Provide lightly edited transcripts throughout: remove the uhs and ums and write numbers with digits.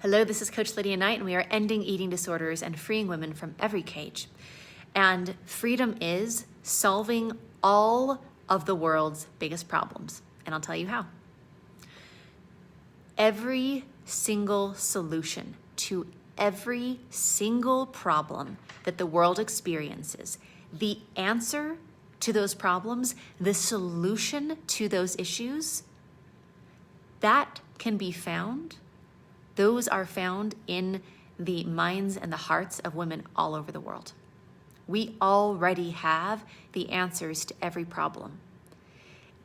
Hello, this is Coach Lydia Knight, and we are ending eating disorders and freeing women from every cage. And freedom is solving all of the world's biggest problems. And I'll tell you how. Every single solution to every single problem that the world experiences, the answer to those problems, the solution to those issues, that can be found. Those are found in the minds and the hearts of women all over the world. We already have the answers to every problem.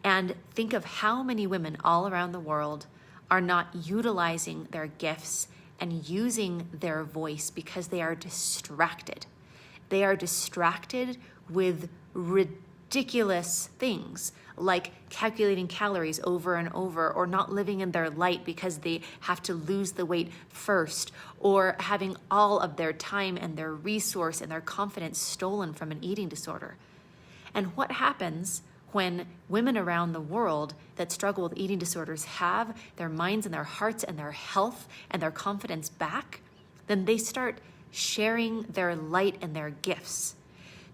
And think of how many women all around the world are not utilizing their gifts and using their voice because they are distracted. They are distracted with ridiculous things like calculating calories over and over, or not living in their light because they have to lose the weight first, or having all of their time and their resource and their confidence stolen from an eating disorder. And what happens when women around the world that struggle with eating disorders have their minds and their hearts and their health and their confidence back? Then they start sharing their light and their gifts.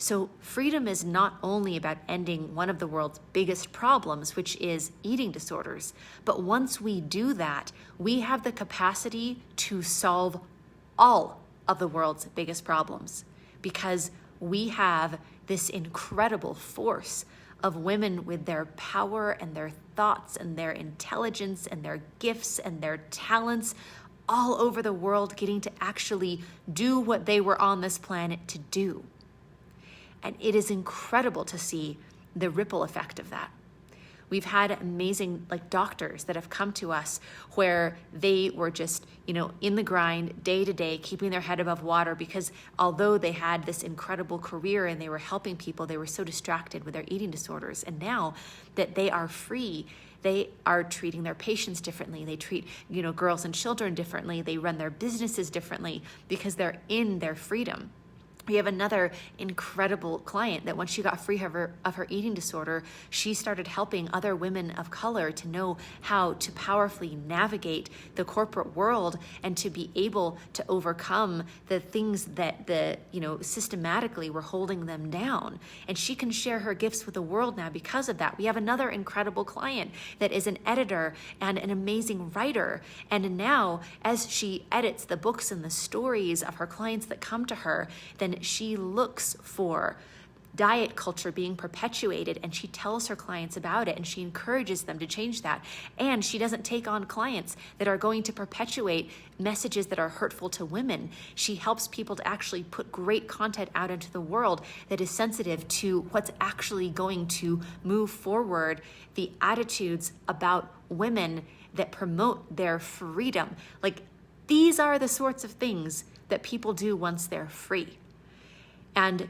So freedom is not only about ending one of the world's biggest problems, which is eating disorders, but once we do that, we have the capacity to solve all of the world's biggest problems, because we have this incredible force of women with their power and their thoughts and their intelligence and their gifts and their talents all over the world, getting to actually do what they were on this planet to do. And it is incredible to see the ripple effect of that. We've had amazing doctors that have come to us where they were just, in the grind day to day, keeping their head above water, because although they had this incredible career and they were helping people, they were so distracted with their eating disorders. And now that they are free, they are treating their patients differently. They treat, girls and children differently. They run their businesses differently because they're in their freedom. We have another incredible client that once she got free of her eating disorder, she started helping other women of color to know how to powerfully navigate the corporate world and to be able to overcome the things that systematically were holding them down. And she can share her gifts with the world now because of that. We have another incredible client that is an editor and an amazing writer. And now, as she edits the books and the stories of her clients that come to her, then she looks for diet culture being perpetuated, and she tells her clients about it, and she encourages them to change that. And she doesn't take on clients that are going to perpetuate messages that are hurtful to women. She helps people to actually put great content out into the world that is sensitive to what's actually going to move forward the attitudes about women that promote their freedom. These are the sorts of things that people do once they're free. And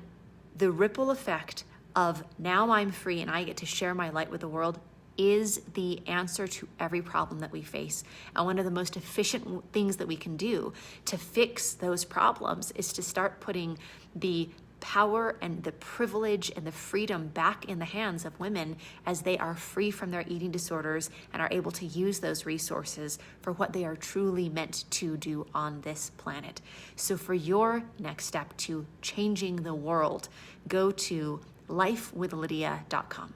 the ripple effect of now I'm free and I get to share my light with the world is the answer to every problem that we face. And one of the most efficient things that we can do to fix those problems is to start putting the power and the privilege and the freedom back in the hands of women as they are free from their eating disorders and are able to use those resources for what they are truly meant to do on this planet. So for your next step to changing the world, go to lifewithlydia.com.